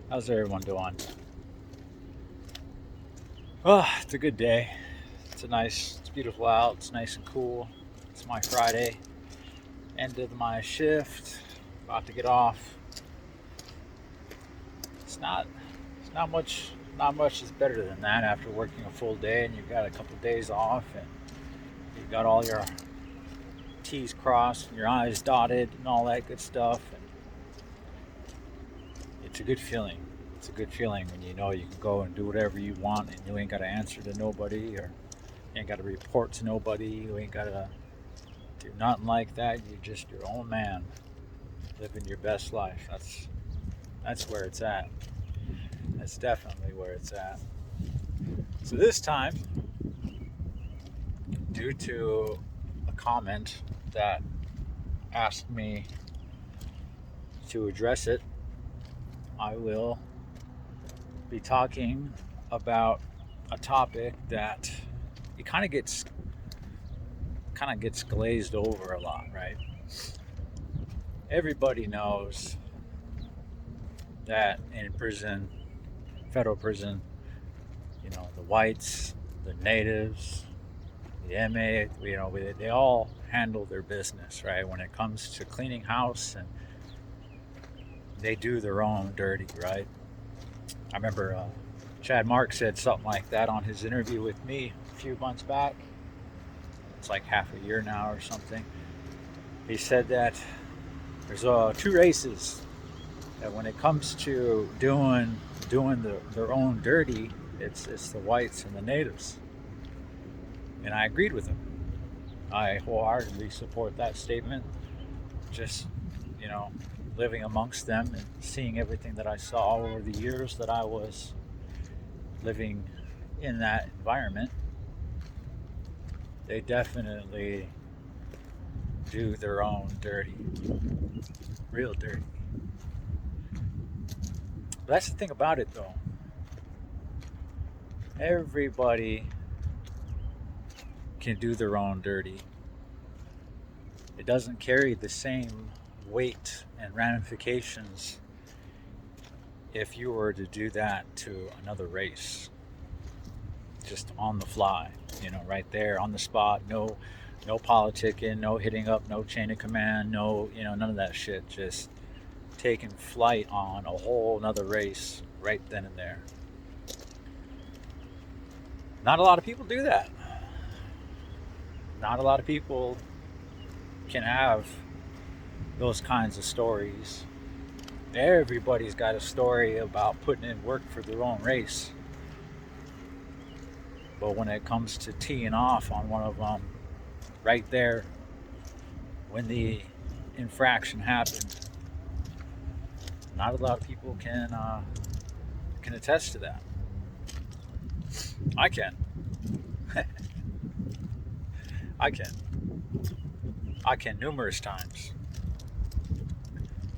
How's everyone doing? Oh, it's a good day. It's beautiful out. It's nice and cool. It's my Friday. Ended my shift. About to get off. It's not, not much is better than that after working a full day and you've got a couple of days off and you've got all your T's crossed and your I's dotted and all that good stuff. And it's a good feeling. It's a good feeling when you know you can go and do whatever you want and you ain't got to answer to nobody or you ain't got to report to nobody. You ain't got to do nothing like that. You're just your own man, living your best life. That's where it's at. That's definitely where it's at. So this time, due to a comment that asked me to address it, I will be talking about a topic that it kind of gets glazed over a lot, right? Everybody knows that in prison, federal prison, the whites, the natives, the MA, they all handle their business, right? When it comes to cleaning house, and they do their own dirty, right? I remember Chad Mark said something like that on his interview with me a few months back. It's like half a year now or something. He said that there's two races that when it comes to doing their own dirty, it's the whites and the natives, and I agreed with him. I wholeheartedly support that statement. Just you know, living amongst them and seeing everything that I saw over the years that I was living in that environment, they definitely do their own dirty, real dirty. But that's the thing about it, though. Everybody can do their own dirty. It doesn't carry the same weight and ramifications if you were to do that to another race, just on the fly, right there on the spot. No politicking, no hitting up, no chain of command, no, none of that shit. Just taking flight on a whole another race right then and there. Not a lot of people do that. Not a lot of people can have those kinds of stories. Everybody's got a story about putting in work for their own race. But when it comes to teeing off on one of them, right there, when the infraction happened, not a lot of people can attest to that. I can. I can. I can numerous times.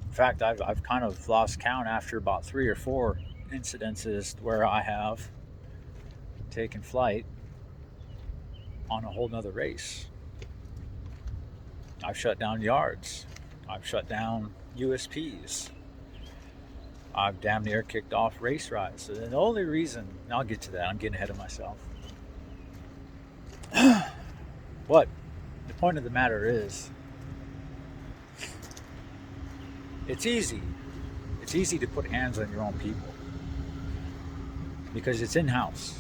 In fact, I've kind of lost count after about 3 or 4 incidences where I have taken flight on a whole nother race. I've shut down yards. I've shut down USPs. I've damn near kicked off race rides. So the only reason, and I'll get to that, I'm getting ahead of myself. But the point of the matter is, it's easy. It's easy to put hands on your own people because it's in house.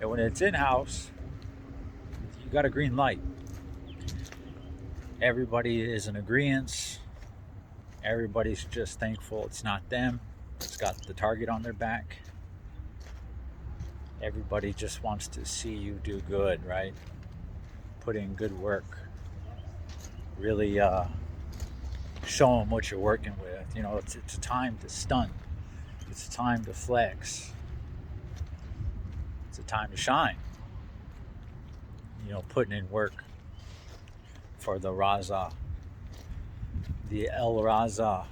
And when it's in house, you got a green light. Everybody is in agreement. Everybody's just thankful it's not them. It's got the target on their back. Everybody just wants to see you do good, right? Put in good work. Really show them what you're working with. It's a time to stunt. It's a time to flex. It's a time to shine. Putting in work for the Raza, the El Raza.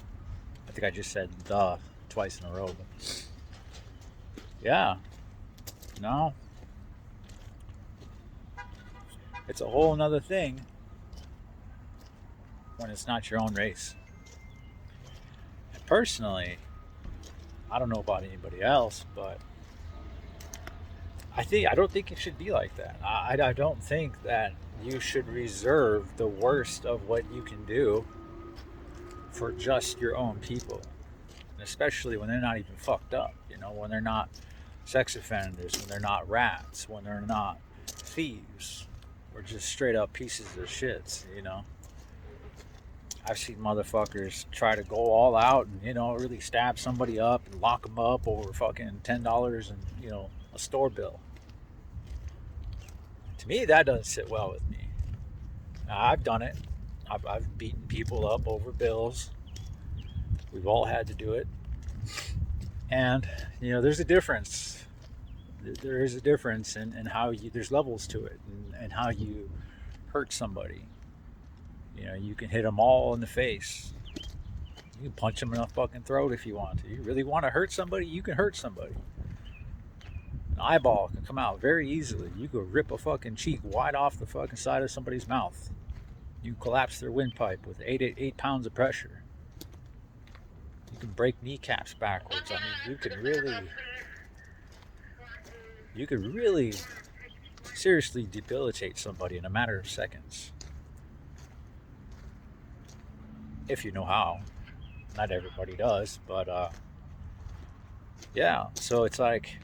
I think I just said the twice in a row. But yeah, no, it's a whole nother thing when it's not your own race. personally, I don't know about anybody else, but I don't think it should be like that. I don't think that you should reserve the worst of what you can do for just your own people, and especially when they're not even fucked up. You know, when they're not sex offenders, when they're not rats, when they're not thieves, or just straight up pieces of shits. You know, I've seen motherfuckers try to go all out and really stab somebody up and lock them up over fucking $10 and a store bill. To me, that doesn't sit well with me. Now, I've done it. I've beaten people up over bills. We've all had to do it. And, there's a difference. There is a difference in how there's levels to it and how you hurt somebody. You can hit them all in the face. You can punch them in the fucking throat if you want to. You really want to hurt somebody, you can hurt somebody. An eyeball can come out very easily. You could rip a fucking cheek wide off the fucking side of somebody's mouth. You collapse their windpipe with 8 pounds of pressure. You can break kneecaps backwards. I mean, you could really seriously debilitate somebody in a matter of seconds. If you know how. Not everybody does, but yeah. So it's like,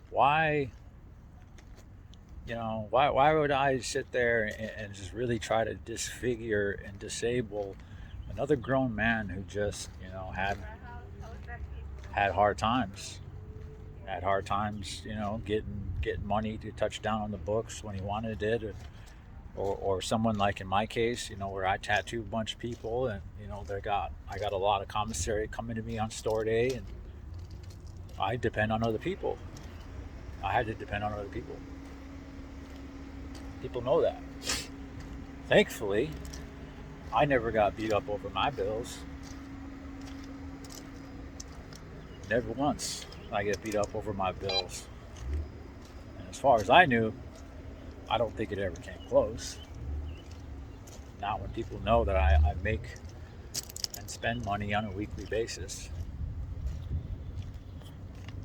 why why would I sit there and just really try to disfigure and disable another grown man who just had hard times, getting money to touch down on the books when he wanted it, or someone like in my case, where I tattoo a bunch of people, and I got a lot of commissary coming to me on store day, and I depend on other people. I had to depend on other people. People know that. Thankfully, I never got beat up over my bills. Never once I get beat up over my bills. And as far as I knew, I don't think it ever came close. Not when people know that I make and spend money on a weekly basis.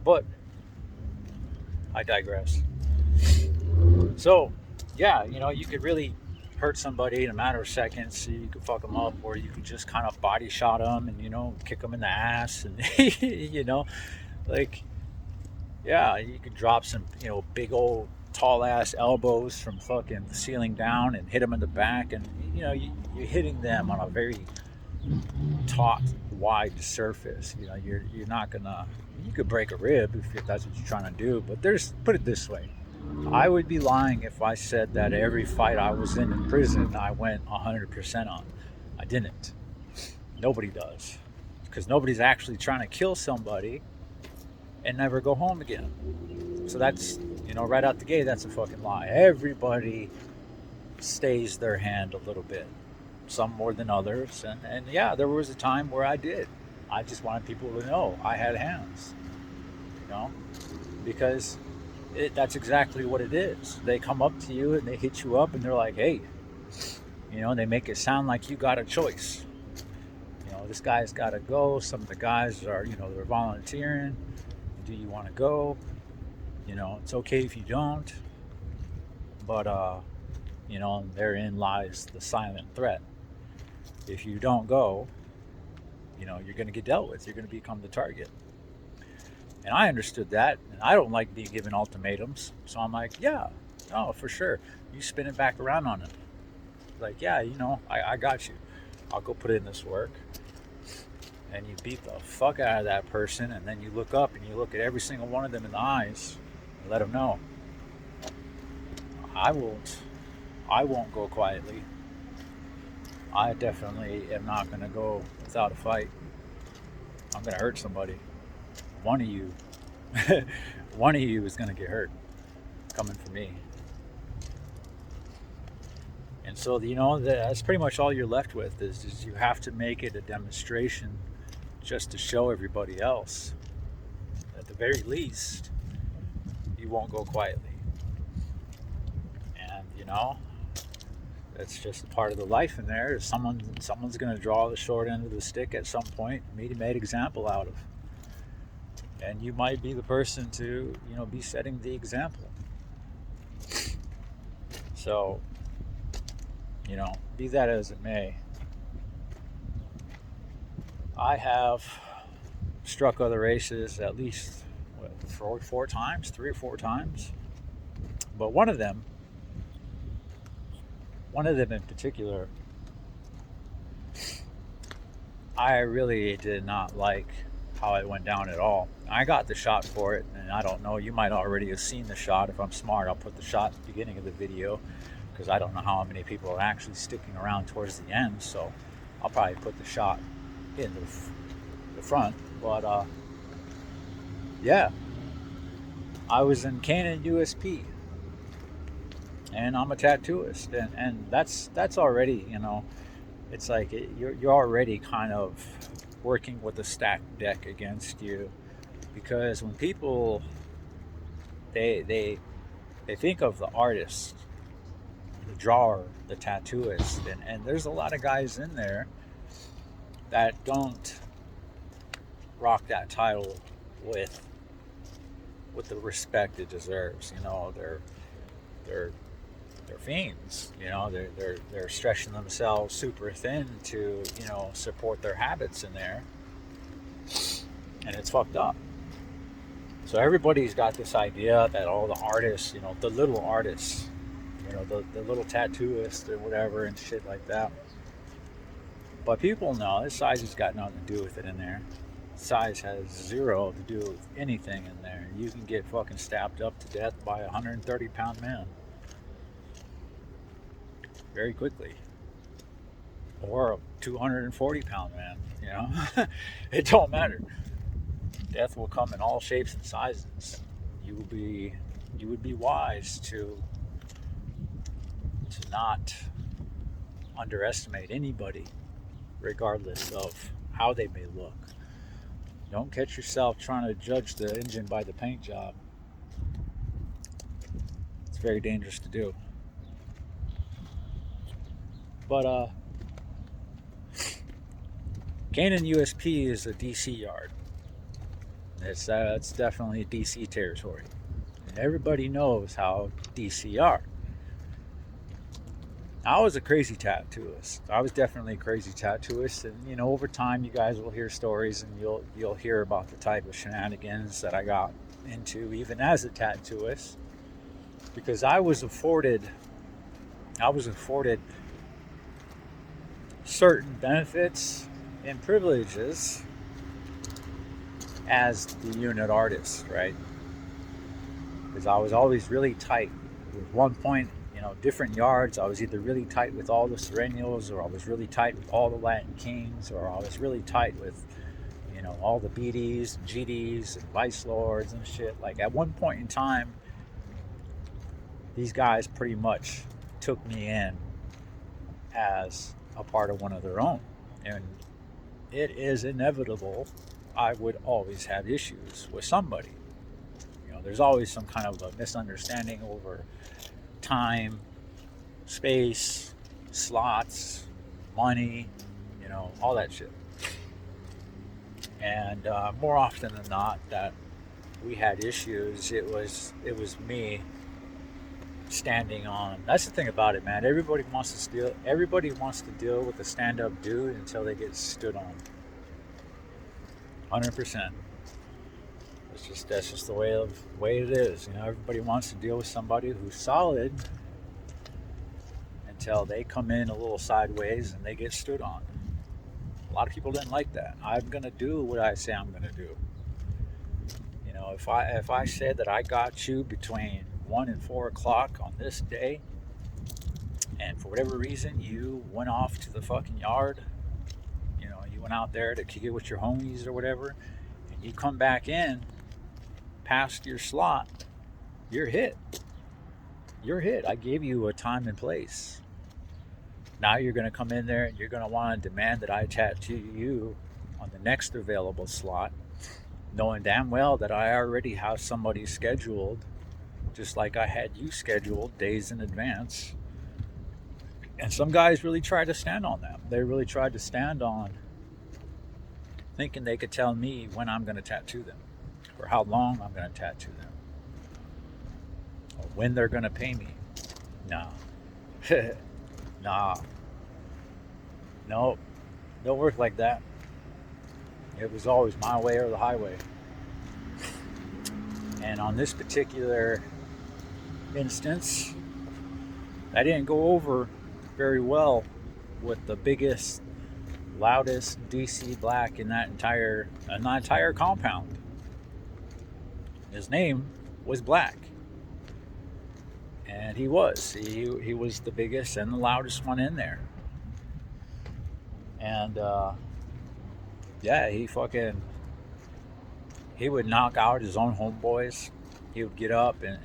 But I digress. So, yeah, you could really hurt somebody in a matter of seconds. You could fuck them up, or you could just kind of body shot them and kick them in the ass, and like, yeah, you could drop some big old tall ass elbows from fucking the ceiling down and hit them in the back, and you're hitting them on a very taut, wide surface. You're not gonna. You could break a rib if that's what you're trying to do, but put it this way. I would be lying if I said that every fight I was in prison I went 100% on. I didn't. Nobody does. Because nobody's actually trying to kill somebody and never go home again. So that's, right out the gate, that's a fucking lie. Everybody stays their hand a little bit. Some more than others. And yeah, there was a time where I did. I just wanted people to know I had hands. Because that's exactly what it is. They come up to you and they hit you up and they're like, hey, they make it sound like you got a choice. This guy's got to go. Some of the guys are, they're volunteering. Do you want to go? It's okay if you don't. But, therein lies the silent threat. If you don't go, you're going to get dealt with. You're going to become the target. And I understood that, and I don't like being given ultimatums. So I'm like, yeah, no, for sure. You spin it back around on it. Like, yeah, I got you. I'll go put in this work. And you beat the fuck out of that person, and then you look up and you look at every single one of them in the eyes and let them know. I won't go quietly. I definitely am not going to go without a fight. I'm going to hurt somebody. One of you is going to get hurt coming from me. And so, that's pretty much all you're left with is you have to make it a demonstration just to show everybody else, at the very least, you won't go quietly. And, It's just a part of the life in there. Someone's going to draw the short end of the stick at some point, be made example out of, and you might be the person to be setting the example. So be that as it may, I have struck other races at least four times, 3 or 4 times, but one of them in particular, I really did not like how it went down at all. I got the shot for it, and I don't know, you might already have seen the shot. If I'm smart, I'll put the shot at the beginning of the video, because I don't know how many people are actually sticking around towards the end, so I'll probably put the shot in the front. But yeah, I was in Canon USP, and I'm a tattooist, and that's already, it's like you're already kind of working with a stacked deck against you, because when people they think of the artist, the drawer, the tattooist, and there's a lot of guys in there that don't rock that title with the respect it deserves. They're fiends. They're stretching themselves super thin to support their habits in there, and it's fucked up. So everybody's got this idea that all the artists, the little artists, the little tattooists or whatever and shit like that. But people know this size has got nothing to do with it in there. Size has zero to do with anything in there. You can get fucking stabbed up to death by a 130-pound man very quickly, or a 240-pound man. It don't matter. Death will come in all shapes and sizes. You would be wise to not underestimate anybody, regardless of how they may look. Don't catch yourself trying to judge the engine by the paint job. It's very dangerous to do. But Canon USP is a DC yard. It's definitely DC territory, and everybody knows how DC are. I was a crazy tattooist. I was definitely a crazy tattooist, and over time, you guys will hear stories, and you'll hear about the type of shenanigans that I got into, even as a tattooist, because I was afforded certain benefits and privileges as the unit artist, right? Because I was always really tight. At one point, different yards, I was either really tight with all the Serenials, or I was really tight with all the Latin Kings, or I was really tight with, all the BDs, and GDs, and Vice Lords and shit. Like, at one point in time, these guys pretty much took me in as a part of one of their own. And it is inevitable I would always have issues with somebody. There's always some kind of a misunderstanding over time, space, slots, money, all that shit. And more often than not, that we had issues, it was me standing on. That's the thing about it, man. Everybody wants to deal with a stand-up dude until they get stood on. 100%. That's just the way it is. Everybody wants to deal with somebody who's solid until they come in a little sideways and they get stood on. A lot of people didn't like that. I'm gonna do what I say I'm gonna do. If I said that I got you between 1 and 4 o'clock on this day, and for whatever reason you went off to the fucking yard, you went out there to kick it with your homies or whatever, and you come back in past your slot, you're hit. I gave you a time and place. Now you're going to come in there and you're going to want to demand that I tattoo you on the next available slot, knowing damn well that I already have somebody scheduled, just like I had you scheduled days in advance. And some guys really tried to stand on that. They really tried to stand on thinking they could tell me when I'm going to tattoo them, or how long I'm going to tattoo them, or when they're going to pay me. Nah. Nah. No. Don't work like that. It was always my way or the highway. And on this particular instance, I didn't go over very well with the biggest, loudest DC black in that entire compound. His name was Black, and he was the biggest and the loudest one in there. And yeah, he would knock out his own homeboys. He would get up and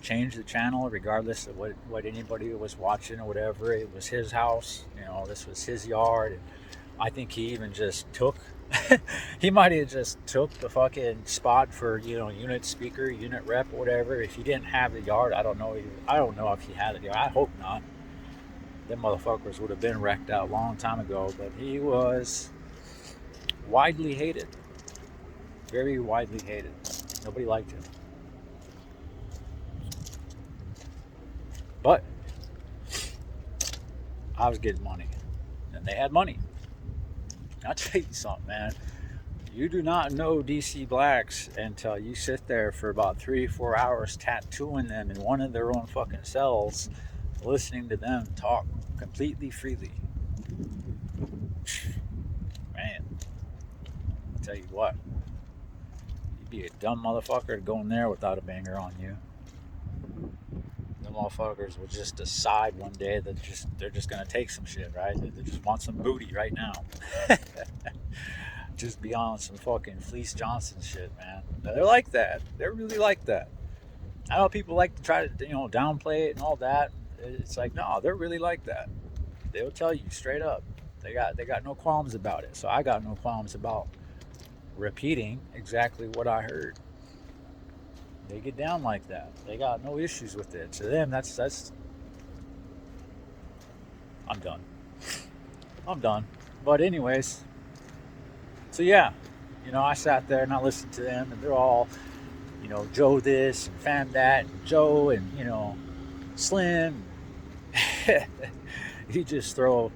change the channel regardless of what anybody was watching or whatever. It was his house. This was his yard. And I think he even just took he might have just took the fucking spot for unit speaker, unit rep, or whatever. If he didn't have the yard, I don't know if he had it. I hope not. Them motherfuckers would have been wrecked out a long time ago. But he was widely hated, very widely hated. Nobody liked him. But I was getting money, and they had money. I'll tell you something, man. You do not know DC Blacks until you sit there for about 3-4 hours tattooing them in one of their own fucking cells, listening to them talk completely freely. Man, I'll tell you what. You'd be a dumb motherfucker to go in there without a banger on you. The motherfuckers will just decide one day that they're just gonna take some shit, right? They just want some booty right now. Just be on some fucking Fleece Johnson shit, man. They're like that. They're really like that. I know people like to try to downplay it and all that. It's like, no, they're really like that. They'll tell you straight up. They got no qualms about it. So I got no qualms about repeating exactly what I heard. They get down like that. They got no issues with it. To them, that's. I'm done. But anyways, so yeah, I sat there and I listened to them, and they're all, Joe this and Fam that, and Joe and Slim. You just throw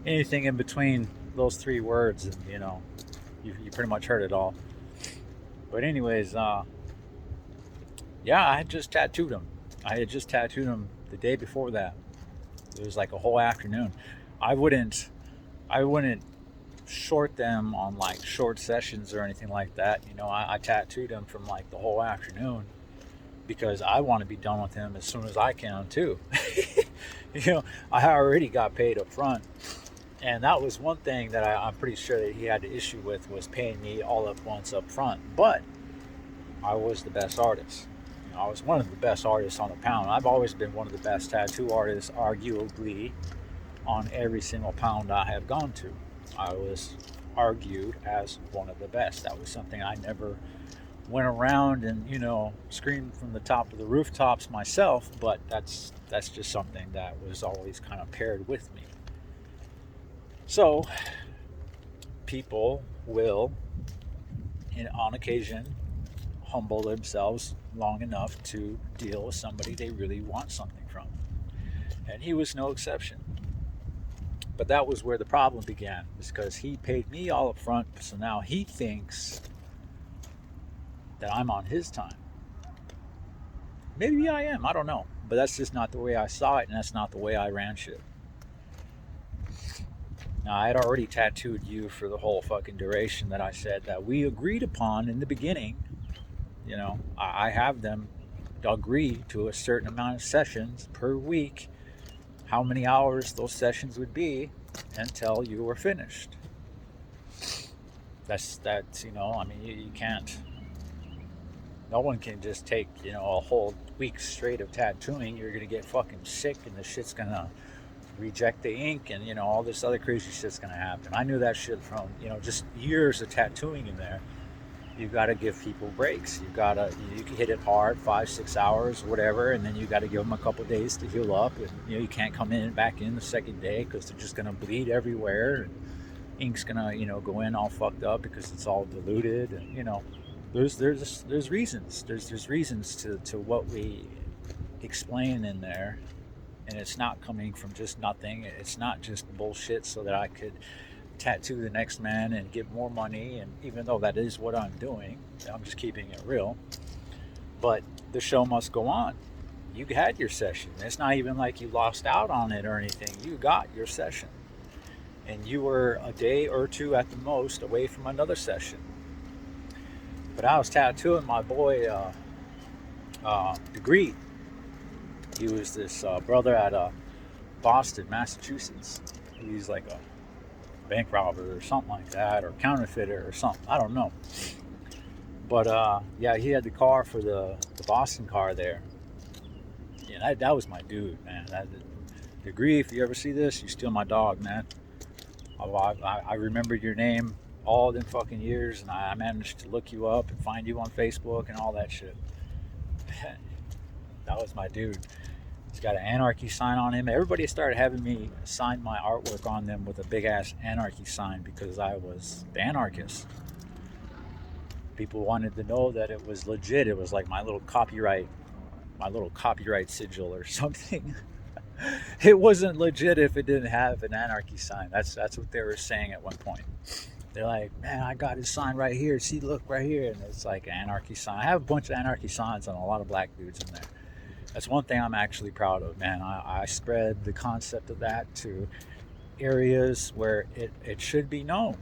anything in between those three words, and you pretty much heard it all. But anyways, yeah, I had just tattooed him. I had just tattooed him the day before that. It was like a whole afternoon. I wouldn't short them on like short sessions or anything like that. I tattooed him from like the whole afternoon because I want to be done with him as soon as I can too. I already got paid up front. And that was one thing that I'm pretty sure that he had an issue with, was paying me all at once up front. But I was the best artist. I was one of the best artists on the pound. I've always been one of the best tattoo artists, arguably, on every single pound I have gone to. I was argued as one of the best. That was something I never went around and screamed from the top of the rooftops myself, but that's just something that was always kind of paired with me. So people will, on occasion, humble themselves long enough to deal with somebody they really want something from, and he was no exception. But that was where the problem began, because he paid me all up front, so now he thinks that I'm on his time. Maybe I am, I don't know. But that's just not the way I saw it, and that's not the way I ran shit. Now, I had already tattooed you for the whole fucking duration that I said that we agreed upon in the beginning. I have them agree to a certain amount of sessions per week, how many hours those sessions would be until you were finished. That's you can't, no one can just take a whole week straight of tattooing. You're gonna get fucking sick, and the shit's gonna reject the ink, and all this other crazy shit's gonna happen. I knew that shit from just years of tattooing in there. You got to give people breaks. You can hit it hard, 5 6 hours, whatever, and then you got to give them a couple days to heal up. And you can't come in back in the second day because they're just gonna bleed everywhere, and ink's gonna go in all fucked up because it's all diluted. And there's reasons. There's reasons to what we explain in there, and it's not coming from just nothing. It's not just bullshit so that I could tattoo the next man and get more money. And even though that is what I'm doing, I'm just keeping it real. But the show must go on. You had your session. It's not even like you lost out on it or anything. You got your session, and you were a day or two at the most away from another session. But I was tattooing my boy Degree. He was this brother at Boston, Massachusetts. He's like a bank robber or something like that, or counterfeiter or something. I don't know. But yeah, he had the car for the Boston car there. Yeah, that was my dude, man. Degree, if you ever see this, you steal my dog, man. I remembered your name all them fucking years, and I managed to look you up and find you on Facebook and all that shit. That was my dude. He's got an Anarchy sign on him. Everybody started having me sign my artwork on them with a big ass Anarchy sign because I was the anarchist. People wanted to know that it was legit. It was like my little copyright sigil or something. It wasn't legit if it didn't have an Anarchy sign. That's what they were saying at one point. They're like, man, I got his sign right here. See, look right here. And it's like an Anarchy sign. I have a bunch of Anarchy signs on a lot of black dudes in there. That's one thing I'm actually proud of, man. I spread the concept of that to areas where it should be known.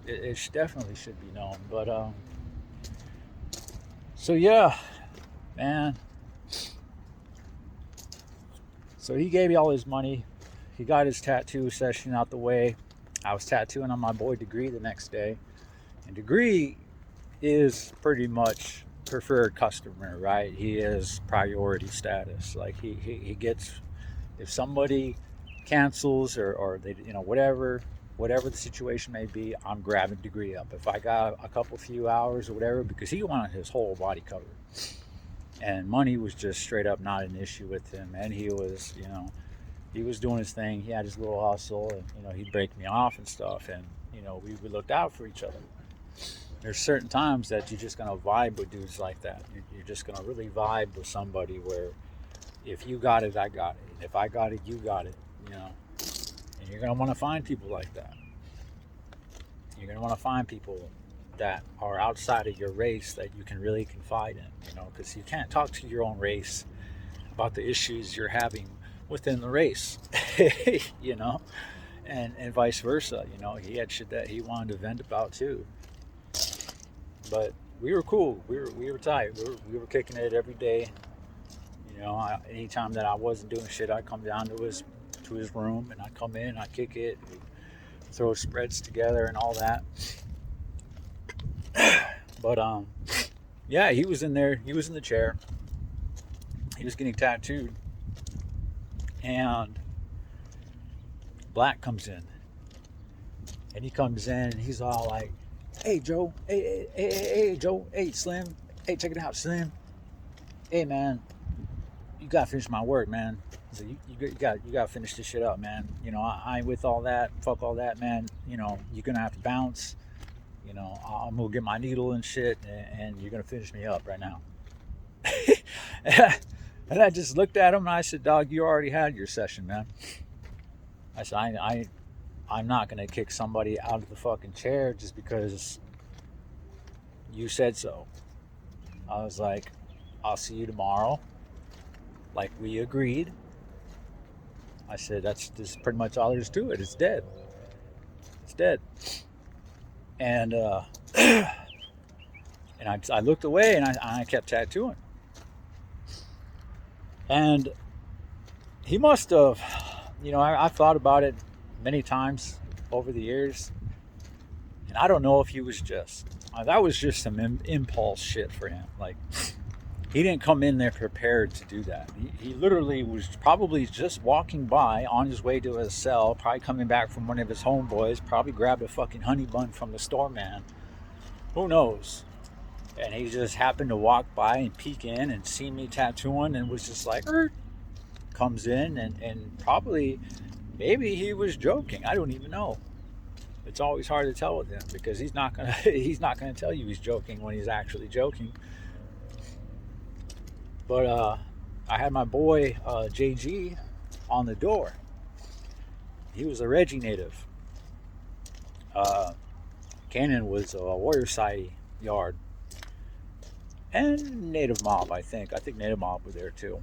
It definitely should be known. But so yeah, man. So he gave me all his money. He got his tattoo session out the way. I was tattooing on my boy Degree the next day. And Degree is pretty much preferred customer, right? He is priority status. Like he gets, if somebody cancels or they, whatever the situation may be, I'm grabbing Degree up. If I got a couple few hours or whatever, because he wanted his whole body covered. And money was just straight up not an issue with him. And he was, he was doing his thing. He had his little hustle, and he'd break me off and stuff. And we looked out for each other. There's certain times that you're just gonna vibe with dudes like that. You're just gonna really vibe with somebody where, if you got it, I got it. If I got it, you got it. And you're gonna want to find people like that. You're gonna want to find people that are outside of your race that you can really confide in, because you can't talk to your own race about the issues you're having within the race, and vice versa. He had shit that he wanted to vent about too. But we were cool. We were tight. We were kicking it every day. Anytime that I wasn't doing shit, I'd come down to his room, and I'd come in, I'd kick it, throw spreads together and all that. But yeah, he was in there. He was in the chair. He was getting tattooed, and Black comes in, and he comes in, and he's all like, "Hey Joe, hey Joe, hey Slim, hey, check it out, Slim. Hey man, you gotta finish my work, man. So you gotta finish this shit up, man. I ain't with all that. Fuck all that, man. You're gonna have to bounce. I'm gonna get my needle and shit, and you're gonna finish me up right now." And I just looked at him and I said, "Dog, you already had your session, man." I said, I'm not gonna kick somebody out of the fucking chair just because you said so. I was like, "I'll see you tomorrow, like we agreed." I said, "That's just pretty much all there's to it. It's dead. It's dead." And and I looked away, and I kept tattooing. And he must have, I've thought about it many times over the years, and I don't know if he was just, that was just some impulse shit for him. Like, he didn't come in there prepared to do that. He literally was probably just walking by on his way to his cell, probably coming back from one of his homeboys, probably grabbed a fucking honey bun from the store man. Who knows? And he just happened to walk by and peek in and see me tattooing and was just like, comes in and probably, maybe he was joking. I don't even know. It's always hard to tell with him because he's not gonna he's not gonna tell you he's joking when he's actually joking. But I had my boy JG on the door. He was a Reggie native. Uh, Cannon was a Warrior Side yard. And Native Mob, I think. I think Native Mob was there too.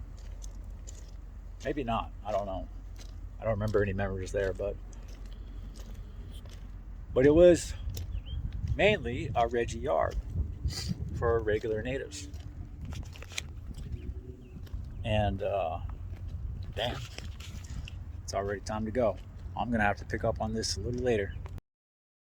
Maybe not. I don't know. I don't remember any members there, but it was mainly a Reggie yard for regular natives. And damn, it's already time to go. I'm gonna have to pick up on this a little later.